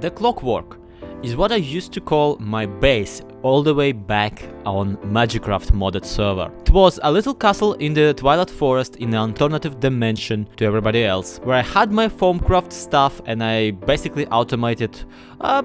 The Clockwork is what I used to call my base all the way back on Magicraft modded server. It was a little castle in the Twilight Forest in an alternative dimension to everybody else, where I had my Foamcraft stuff and I basically automated I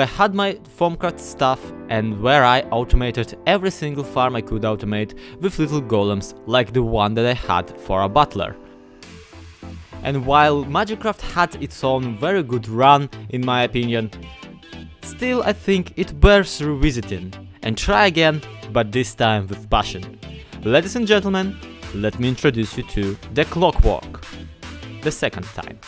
had my Foamcraft stuff and where I automated every single farm I could automate with little golems like the one that I had for a butler. And while Magicraft had its own very good run, in my opinion, still I think it bears revisiting and try again, but this time with passion. Ladies and gentlemen, let me introduce you to the Clockwork, the second time.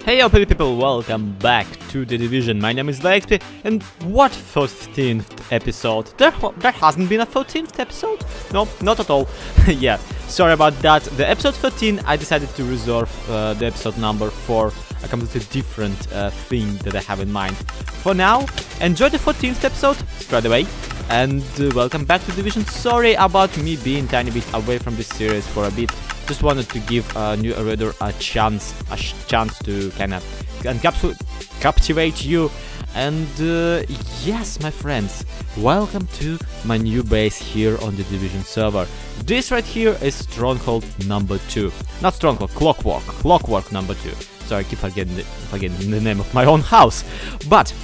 Hey yo people, welcome back to The Division. My name is ZloYxp, and what 14th episode? There hasn't been a 14th episode? No, not at all. Yeah, sorry about that. The episode 13, I decided to reserve the episode number for a completely different thing that I have in mind. For now, enjoy the 14th episode straight away, and welcome back to Division. Sorry about me being a tiny bit away from this series for a bit. Just wanted to give a new reader a chance to kind of captivate you. And yes, my friends, welcome to my new base here on the Division server. This right here is Stronghold number 2. Not Stronghold, Clockwork number 2. Sorry, I keep forgetting the name of my own house. But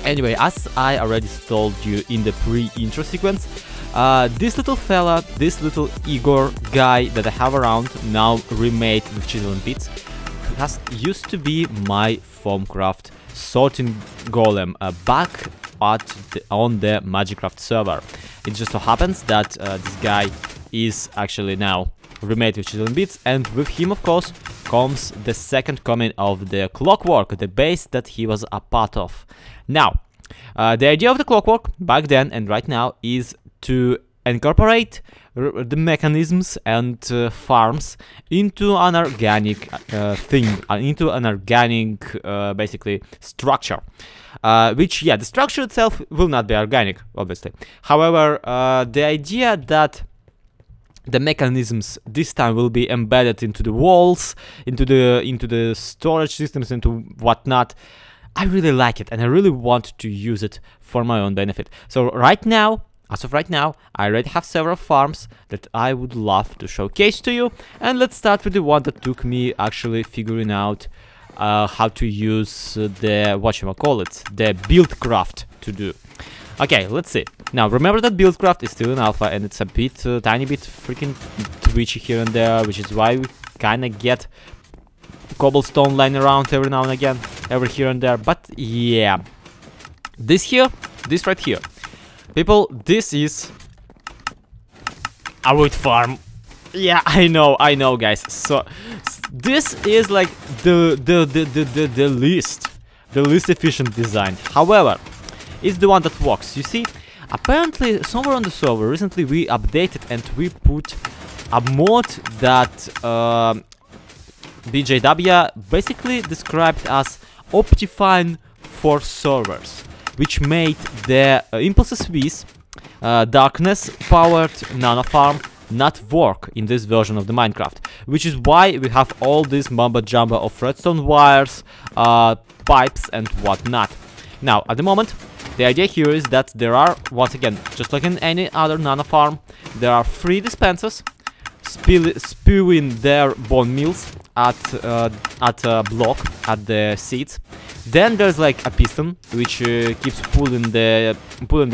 anyway, as I already told you in the pre-intro sequence, this little fella, this little Igor guy that I have around, now remade with chisel and bits, used to be my Foamcraft sorting golem back on the Magicraft server. It just so happens that this guy is actually now remade with chisel and bits, and with him, of course, comes the second coming of the Clockwork, the base that he was a part of. Now, the idea of the Clockwork back then and right now is to incorporate the mechanisms and farms into an organic thing, into an organic basically structure. Which, yeah, the structure itself will not be organic, obviously. However, the idea that the mechanisms this time will be embedded into the walls, into the storage systems, into whatnot, I really like it and I really want to use it for my own benefit. So right now, as of right now, I already have several farms that I would love to showcase to you, and let's start with the one that took me actually figuring out how to use the the buildcraft to do. Okay, let's see. Now remember that buildcraft is still in alpha and it's a bit tiny bit freaking twitchy here and there, which is why we kinda get cobblestone lying around every now and again, every here and there. But yeah, this right here, people, this is a wood farm. Yeah, I know, guys. So this is like the least efficient design. However, it's the one that works. You see, apparently somewhere on the server recently we updated and we put a mod that BJW basically described as Optifine for servers, which made the Impulses V's darkness powered nano farm not work in this version of the Minecraft, which is why we have all this mumbo jumbo of redstone wires, pipes and whatnot. Now at the moment the idea here is that there are, once again, just like in any other nano farm, there are 3 dispensers spewing their bone meals at a block at the seeds. Then there's like a piston which keeps pulling the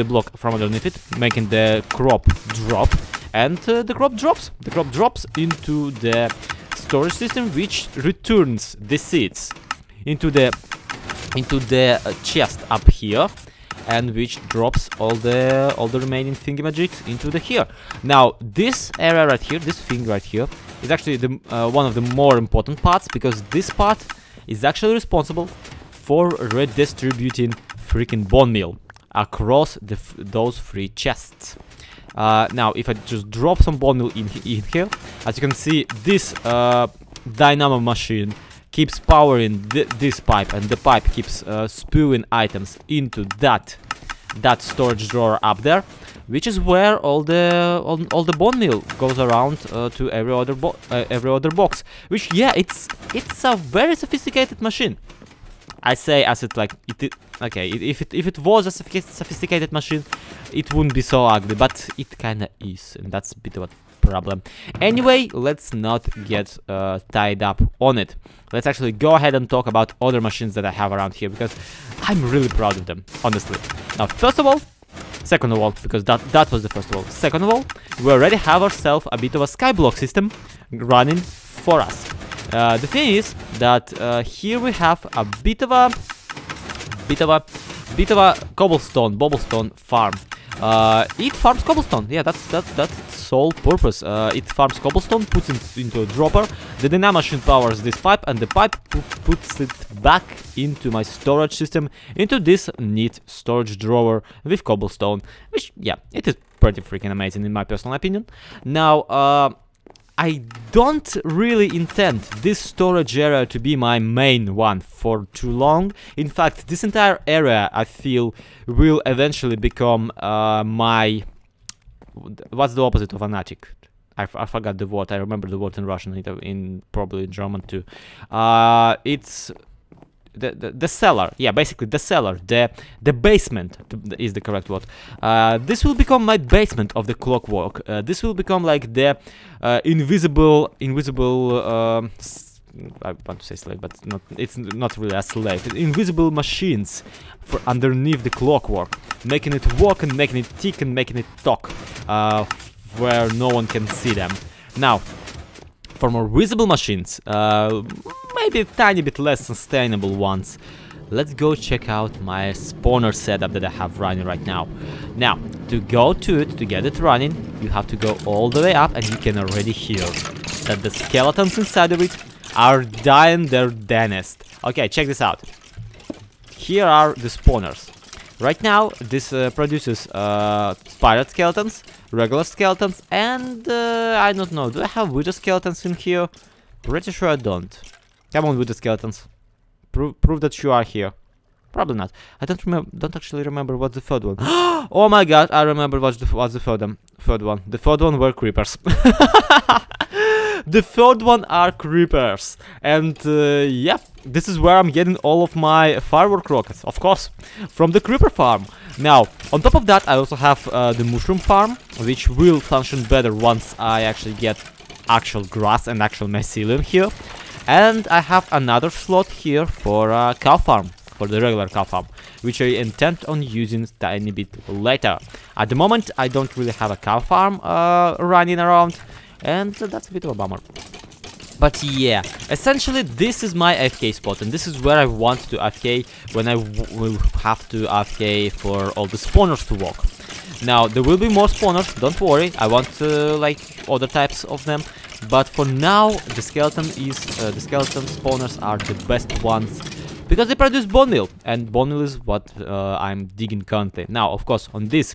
block from underneath it, making the crop drop, and the crop drops into the storage system, which returns the seeds into the chest up here, and which drops all the remaining thingamajigs into the here. Now this area right here, this thing right here, is actually the one of the more important parts, because this part is actually responsible for redistributing freaking bone meal across those 3 chests. Now if I just drop some bone meal in here, as you can see, this dynamo machine keeps powering this pipe, and the pipe keeps spewing items into that storage drawer up there, which is where all the bone meal goes around to every other box. Which, yeah, it's a very sophisticated machine. I say as it like it. Okay, if it was a sophisticated machine, it wouldn't be so ugly, but it kinda is, and that's a bit of a problem. Anyway, let's not get tied up on it. Let's actually go ahead and talk about other machines that I have around here, because I'm really proud of them, honestly. Now, first of all, second of all, because that was the first of all. Second of all, we already have ourselves a bit of a skyblock system running for us. The thing is that here we have a bit of a cobblestone farm. It farms cobblestone. Yeah, that's its sole purpose. It farms cobblestone, puts it into a dropper. The dynamo machine powers this pipe, and the pipe puts it back into my storage system, into this neat storage drawer with cobblestone. Which, yeah, it is pretty freaking amazing in my personal opinion. Now, I don't really intend this storage area to be my main one for too long. In fact, this entire area, I feel, will eventually become my... What's the opposite of an attic? I forgot the word. I remember the word in Russian, probably in German too. It's... The cellar, yeah, basically the cellar, the basement is the correct word. This will become my basement of the Clockwork. This will become like the invisible. I want to say slave, but it's not really a slave. Invisible machines for underneath the Clockwork, making it walk and making it tick and making it talk, where no one can see them. Now, for more visible machines, maybe a tiny bit less sustainable ones, let's go check out my spawner setup that I have running right now. Now, to go to it, to get it running, you have to go all the way up, and you can already hear that the skeletons inside of it are dying their dentist. Okay, check this out. Here are the spawners. Right now, this produces pirate skeletons, regular skeletons, and I don't know, do I have wither skeletons in here? Pretty sure I don't. Come on, wither skeletons. Prove that you are here. Probably not. I don't actually remember what's the third one. Oh my god, I remember what's the third one. The third one were creepers. The third one are creepers. And yeah, this is where I'm getting all of my firework rockets, of course, from the creeper farm. Now, on top of that, I also have the mushroom farm, which will function better once I actually get actual grass and actual mycelium here. And I have another slot here for a cow farm, for the regular cow farm, which I intend on using tiny bit later. At the moment, I don't really have a cow farm running around, and that's a bit of a bummer. But yeah, essentially this is my AFK spot, and this is where I want to AFK when I will have to AFK for all the spawners to walk. Now, there will be more spawners, don't worry, I want like other types of them. But for now, the skeleton spawners are the best ones, because they produce bone meal, and bone meal is what I'm digging currently. Now, of course, in this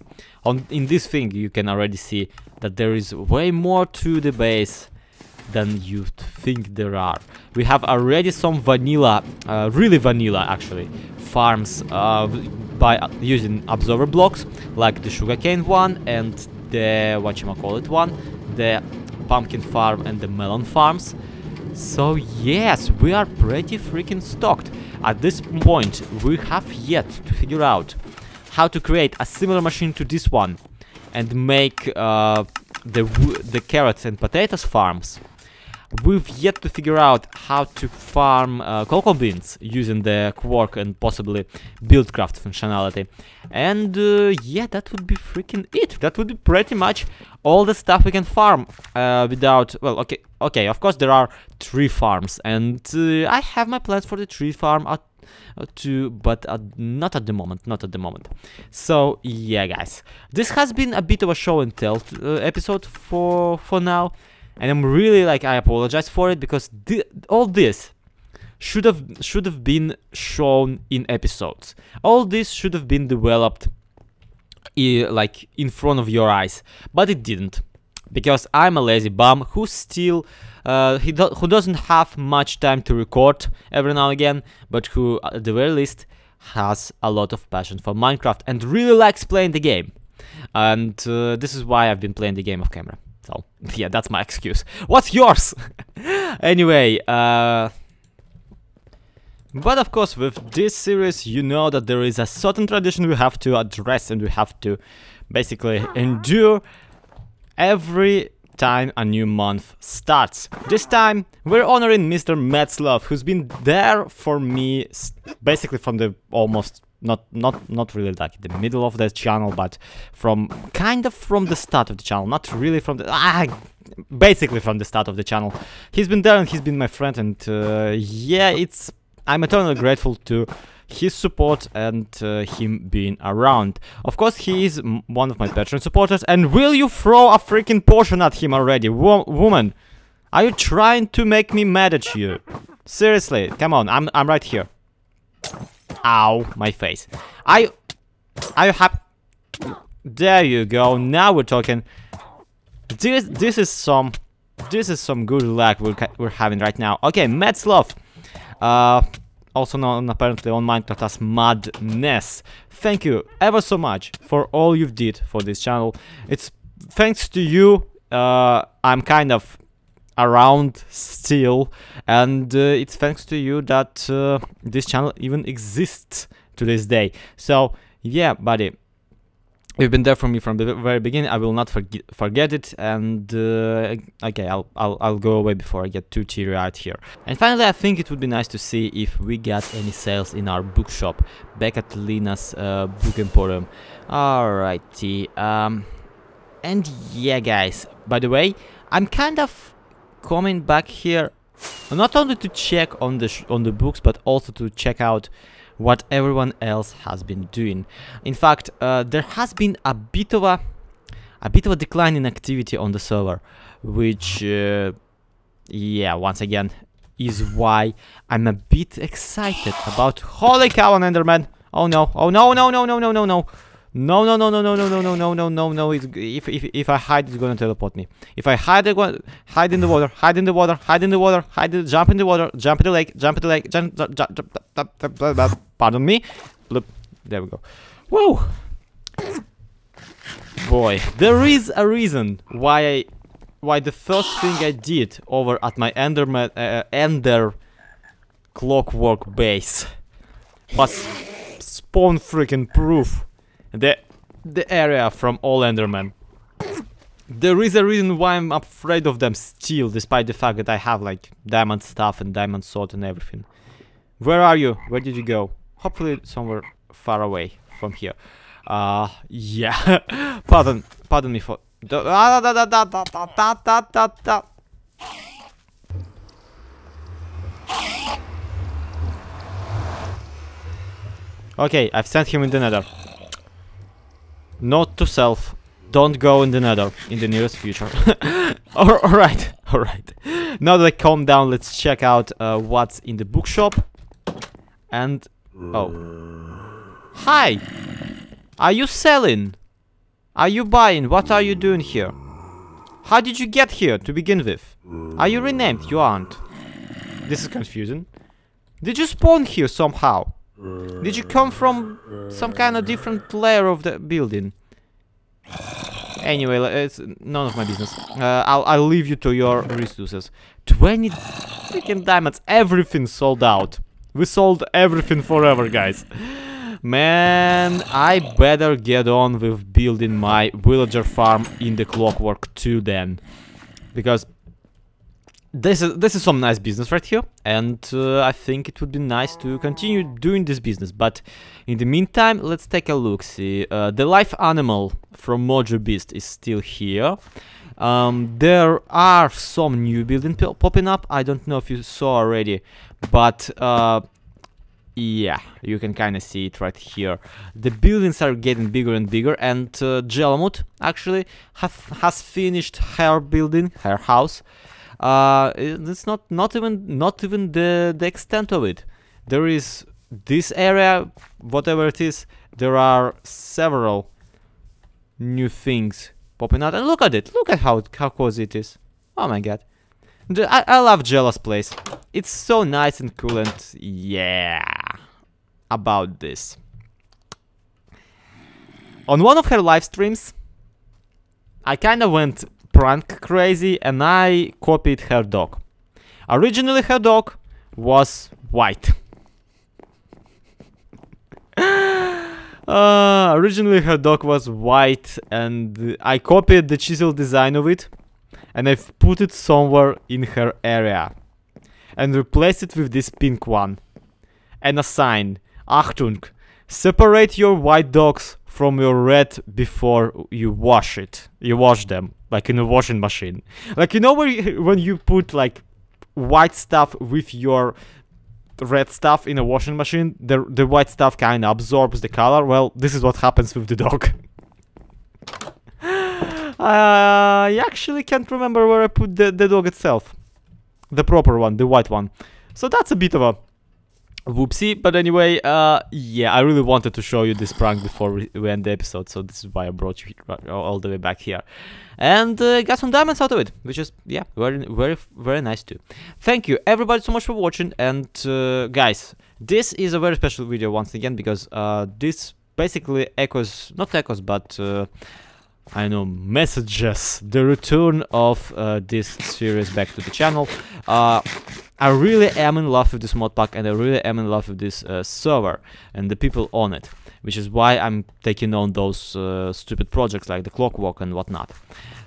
thing, you can already see that there is way more to the base than you think there are. We have already some vanilla, really vanilla actually, farms by using observer blocks, like the sugarcane one and the whatchamacallit one, the pumpkin farm and the melon farms. So yes, we are pretty freaking stocked. At this point, we have yet to figure out how to create a similar machine to this one and make the carrots and potatoes farms. We've yet to figure out how to farm cocoa beans using the Quark and possibly buildcraft functionality. And yeah, that would be freaking it. That would be pretty much all the stuff we can farm without... Well, okay, of course there are tree farms, and I have my plans for the tree farm too, but not at the moment, So yeah, guys, this has been a bit of a show and tell episode for now. And I'm really like, I apologize for it, because all this should have been shown in episodes. All this should have been developed like in front of your eyes, but it didn't, because I'm a lazy bum who still who doesn't have much time to record every now and again, but who at the very least has a lot of passion for Minecraft and really likes playing the game. And this is why I've been playing the game off camera. So, yeah, that's my excuse. What's yours? Anyway, But of course, with this series, you know that there is a certain tradition we have to address and we have to basically endure every time a new month starts. This time, we're honoring Mr. Metzlov, who's been there for me basically from the almost not really like the middle of the channel, but from kind of from the start of the channel, not really from the basically from the start of the channel. He's been there and he's been my friend, and yeah, I'm eternally grateful to his support and him being around. Of course, he is one of my Patreon supporters, and will you throw a freaking potion at him already? Woman, are you trying to make me mad at you? Seriously, come on, I'm right here. Ow, my face. Are you happy? There you go, now we're talking. This is some good luck we're having right now. Okay, Metzlov. Also known apparently on Minecraft as Madness. Thank you ever so much for all you've did for this channel. It's thanks to you I'm kind of around still, and it's thanks to you that this channel even exists to this day. So yeah, buddy, you've been there for me from the very beginning. I will not forget it, and okay, I'll go away before I get too teary-eyed here. And finally, I think it would be nice to see if we got any sales in our bookshop back at Lina's Book Emporium. Alrighty, and yeah, guys. By the way, I'm kind of coming back here not only to check on the books, but also to check out what everyone else has been doing. In fact, there has been a bit of a decline in activity on the server, which yeah, once again is why I'm a bit excited about. Holy cow, an Enderman! Oh no! Oh no! No! No! No! No! No! No! No! No! No! No! No! No! No! No! No! No! No! If I hide, it's gonna teleport me. If I hide, hide in the water. Hide in the water. Hide in the water. Jump in the water. Jump in the lake. Jump in the lake. Jump. Pardon me. Look, there we go. Whoa! Boy, there is a reason why the first thing I did over at my Ender Clockwork base was spawn freaking proof the area from all Endermen. There is a reason why I'm afraid of them still, despite the fact that I have like diamond stuff and diamond sword and everything. Where are you? Where did you go? Hopefully somewhere far away from here. Yeah. Pardon me for. Okay, I've sent him in the nether. Note to self, don't go in the nether in the nearest future. Alright. Now that I calm down, let's check out what's in the bookshop. And oh, hi! Are you selling? Are you buying? What are you doing here? How did you get here to begin with? Are you renamed? You aren't. This is confusing. Did you spawn here somehow? Did you come from some kind of different layer of the building? Anyway, it's none of my business. I'll leave you to your resources. 20 freaking diamonds. Everything sold out. We sold everything forever, guys. Man, I better get on with building my villager farm in the Clockwork 2 then. Because this is some nice business right here, and I think it would be nice to continue doing this business. But in the meantime, let's take a look. See, the live animal from Mojo Beast is still here. There are some new buildings popping up. I don't know if you saw already, but yeah, you can kind of see it right here. The buildings are getting bigger and bigger, and Jelamut actually has finished her building, her house. It's not even the extent of it. There is this area, whatever it is. There are several new things popping out, and look at it. Look at how cozy it is. Oh my god, I love Jela's place. It's so nice and cool, and yeah, about this. On one of her live streams, I kind of went prank crazy and I copied her dog. Originally her dog was white. Originally her dog was white, and I copied the chisel design of it, and I've put it somewhere in her area, and replaced it with this pink one, and a sign, Achtung, separate your white dogs from your red before you wash it. You wash them, like in a washing machine. Like, you know when you put like white stuff with your red stuff in a washing machine, the white stuff kind of absorbs the color. Well, this is what happens with the dog. I actually can't remember where I put the dog itself. The proper one, the white one. So that's a bit of a whoopsie, but anyway, yeah, I really wanted to show you this prank before we end the episode, so this is why I brought you all the way back here. And got some diamonds out of it, which is, yeah, very nice too. Thank you everybody so much for watching, and guys, this is a very special video once again, because this basically echoes, not echoes, but I know, messages the return of this series back to the channel. I really am in love with this mod pack, and I really am in love with this server and the people on it, which is why I'm taking on those stupid projects like the Clockwork and whatnot.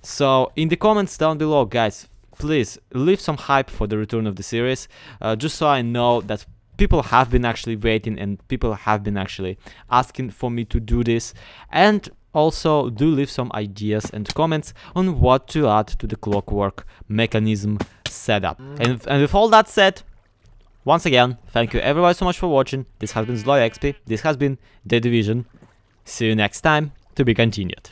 So in the comments down below, guys, please leave some hype for the return of the series, just so I know that people have been actually waiting and people have been actually asking for me to do this. And also do leave some ideas and comments on what to add to the Clockwork mechanism setup. And with all that said, once again, thank you everybody so much for watching. This has been ZloYxp, this has been The Division. See you next time, to be continued.